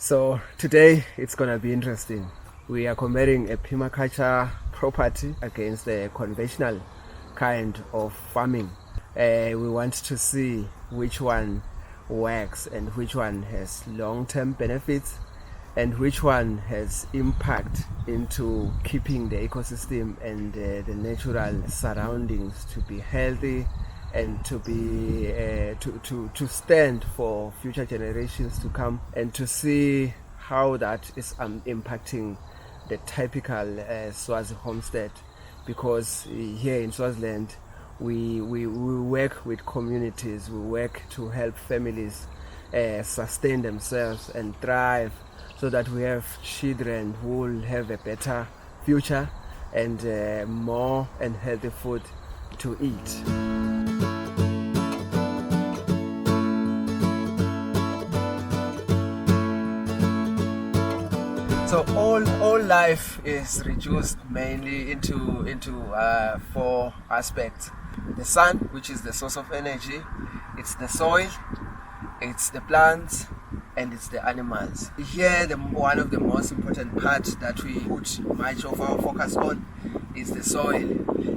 So today it's gonna be interesting. We are comparing a permaculture property against a conventional kind of farming. We want to see which one works and which one has long-term benefits and which one has impact into keeping the ecosystem and the natural surroundings to be healthy and to be to stand for future generations to come, and to see how that is impacting the typical Swazi homestead, because here in Swaziland we work with communities, we work to help families sustain themselves and thrive, so that we have children who will have a better future and more and healthy food to eat. So all life is reduced mainly into four aspects: the sun, which is the source of energy; it's the soil; it's the plants; and it's the animals. Here, one of the most important parts that we put much of our focus on is the soil,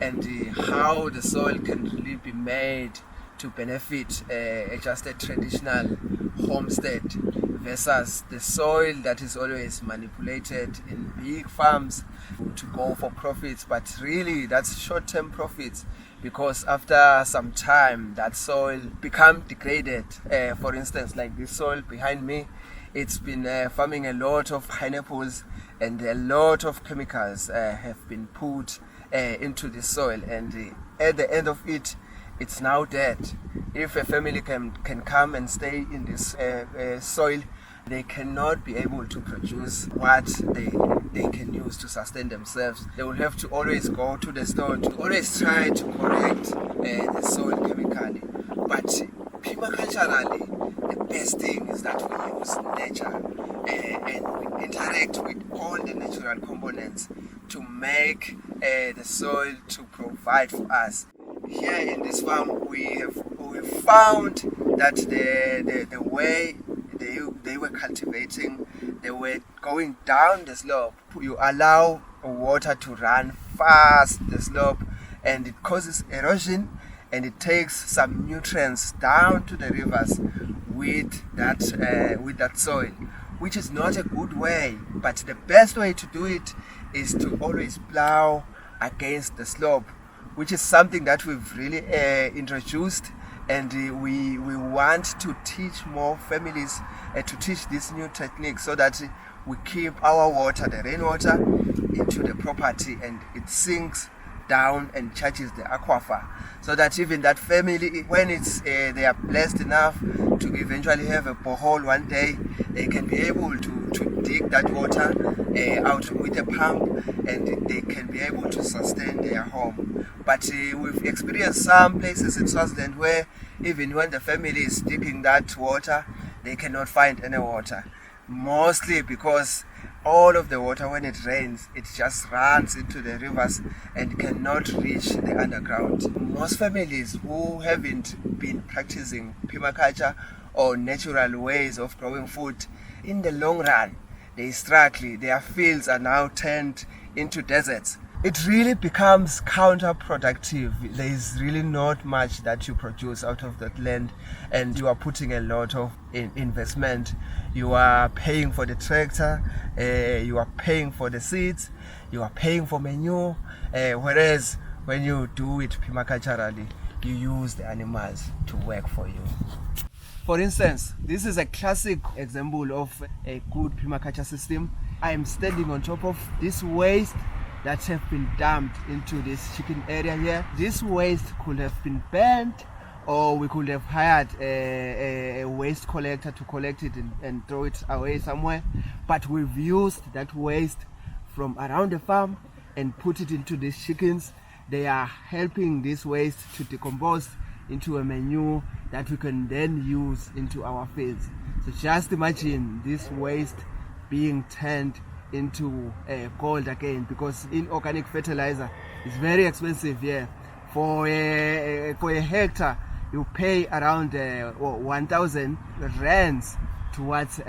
and how the soil can really be made to benefit just a traditional homestead versus the soil that is always manipulated in big farms to go for profits, but really that's short-term profits, because after some time that soil become degraded. For instance, like this soil behind me, it's been farming a lot of pineapples, and a lot of chemicals have been put into the soil, and at the end of it, it's now dead. If a family can come and stay in this soil, they cannot be able to produce what they can use to sustain themselves. They will have to always go to the store to always try to correct the soil chemically. But permaculturally, the best thing is that we use nature and we interact with all the natural components to make the soil to provide for us. Here in this farm, we found that the way they were cultivating, they were going down the slope. You allow water to run fast the slope, and it causes erosion, and it takes some nutrients down to the rivers with that soil, which is not a good way. But the best way to do it is to always plow against the slope, which is something that we've really introduced, and we want to teach more families to teach this new technique, so that we keep our water, the rainwater, into the property, and it sinks down and charges the aquifer, so that even that family, when it's they are blessed enough to eventually have a borehole one day, they can be able to dig that water out with a pump, and they can be able to sustain their home. But we've experienced some places in Swaziland where even when the family is digging that water, they cannot find any water, mostly because all of the water, when it rains, it just runs into the rivers and cannot reach the underground. Most families who haven't been practicing permaculture or natural ways of growing food, in the long run, they struggle. Their fields are now turned into deserts. It really becomes counterproductive. There is really not much that you produce out of that land, and you are putting a lot of investment. You are paying for the tractor, you are paying for the seeds, you are paying for manure, whereas when you do it permaculturally, you use the animals to work for you. For instance, this is a classic example of a good permaculture system. I am standing on top of this waste that have been dumped into this chicken area here. This waste could have been burnt, or we could have hired a waste collector to collect it and throw it away somewhere. But we've used that waste from around the farm and put it into these chickens. They are helping this waste to decompose into a manure that we can then use into our fields. So just imagine this waste being turned into gold again, because inorganic fertilizer is very expensive here. For a hectare, you pay around 1,000 rands towards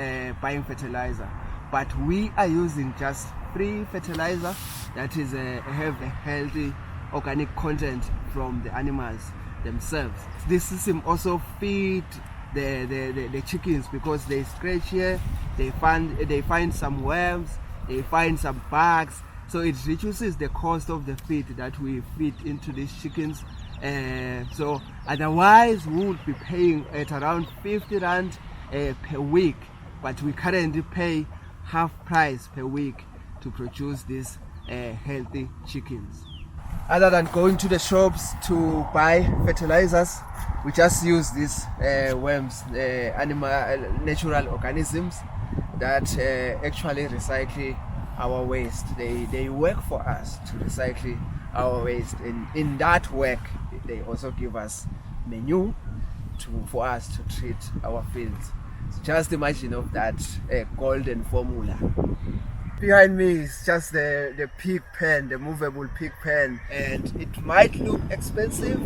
buying fertilizer. But we are using just free fertilizer that is have a healthy organic content from the animals themselves. This system also feed the chickens, because they scratch here, they find some worms, they find some bugs, so it reduces the cost of the feed that we feed into these chickens. So otherwise we would be paying at around 50 rand per week, but we currently pay half price per week to produce these healthy chickens. Other than going to the shops to buy fertilizers, we just use these worms, natural organisms that actually recycle our waste. They work for us to recycle our waste, and in that work they also give us manure for us to treat our fields. So just imagine of that golden formula. Behind me is just the pig pen, the movable pig pen, and it might look expensive,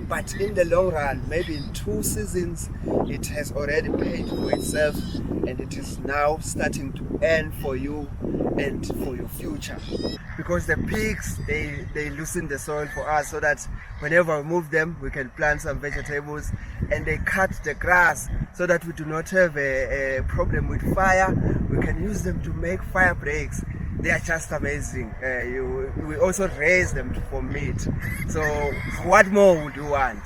but in the long run, maybe in 2 seasons, it has already paid for itself, and it is now starting to earn for you and for your future. Because the pigs, they loosen the soil for us, so that whenever we move them, we can plant some vegetables, and they cut the grass so that we do not have a problem with fire. We can use them to make fire breaks. They are just amazing. We also raise them for meat. So what more would you want?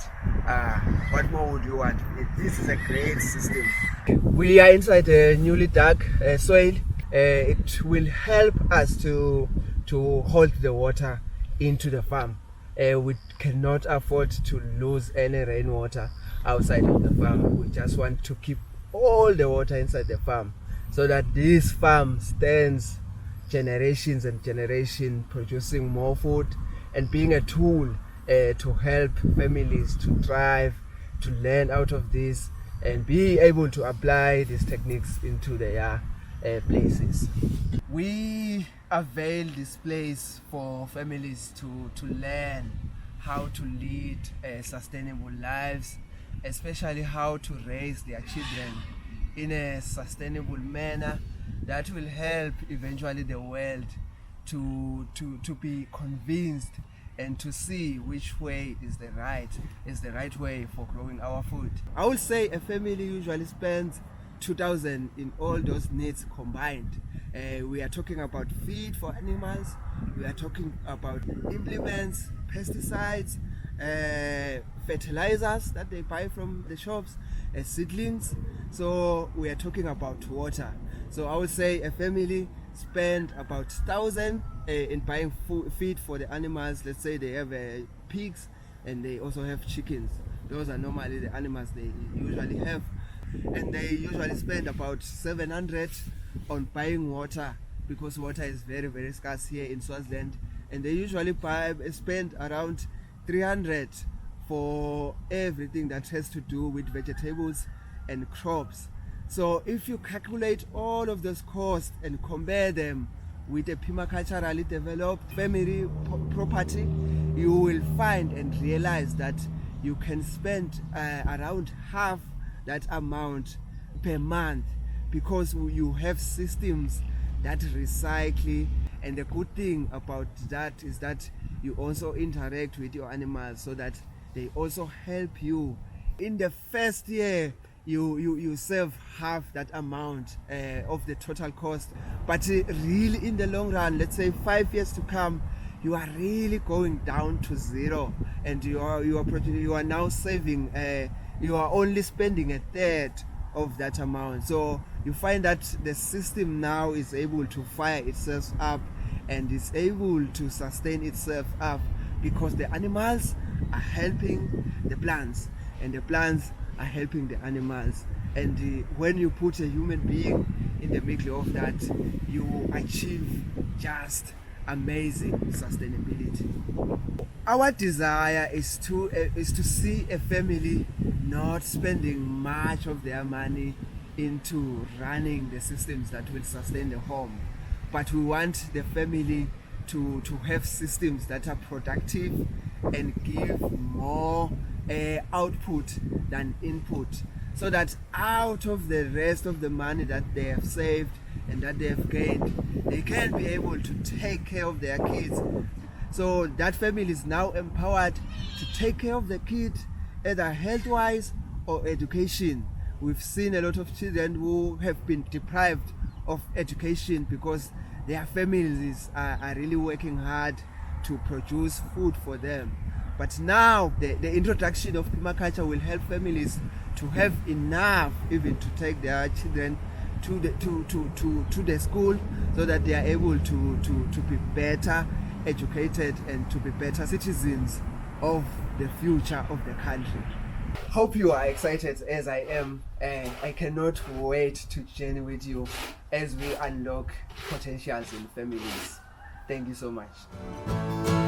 What more would you want? This is a great system. We are inside a newly dug soil. It will help us to hold the water into the farm. We cannot afford to lose any rainwater outside of the farm. We just want to keep all the water inside the farm, so that this farm stands generations and generations, producing more food and being a tool to help families to thrive, to learn out of this, and be able to apply these techniques into their places. We avail this place for families to learn how to lead sustainable lives, especially how to raise their children in a sustainable manner that will help eventually the world to be convinced and to see which way is the right way for growing our food. I would say a family usually spends 2,000 in all those needs combined. We are talking about feed for animals, we are talking about implements, pesticides, fertilizers that they buy from the shops, seedlings. So we are talking about water. So I would say a family spend about 1,000 in buying feed for the animals. Let's say they have pigs and they also have chickens. Those are normally the animals they usually have. And they usually spend about 700 on buying water, because water is very, very scarce here in Swaziland. And they usually spend around 300 for everything that has to do with vegetables and crops. So if you calculate all of those costs and compare them with a permaculturally developed family property, you will find and realize that you can spend around half that amount per month, because you have systems that recycle. And the good thing about that is that you also interact with your animals, so that they also help you. In the first year, you save half that amount of the total cost, but really in the long run, let's say 5 years to come, you are really going down to zero, and you are now saving. You are only spending a third of that amount. So you find that the system now is able to fire itself up and is able to sustain itself up, because the animals are helping the plants and the plants are helping the animals. And when you put a human being in the middle of that, you achieve just amazing sustainability. Our desire is to see a family not spending much of their money into running the systems that will sustain the home, but we want the family to have systems that are productive and give more output than input. so that out of the rest of the money that they have saved and that they have gained, they can be able to take care of their kids. So that family is now empowered to take care of the kid, either health-wise or education. We've seen a lot of children who have been deprived of education because their families are really working hard to produce food for them. But now the introduction of permaculture will help families to have enough even to take their children to the school, so that they are able to be better educated and to be better citizens of the future of the country. Hope you are excited as I am, and I cannot wait to journey with you as we unlock potentials in families. Thank you so much.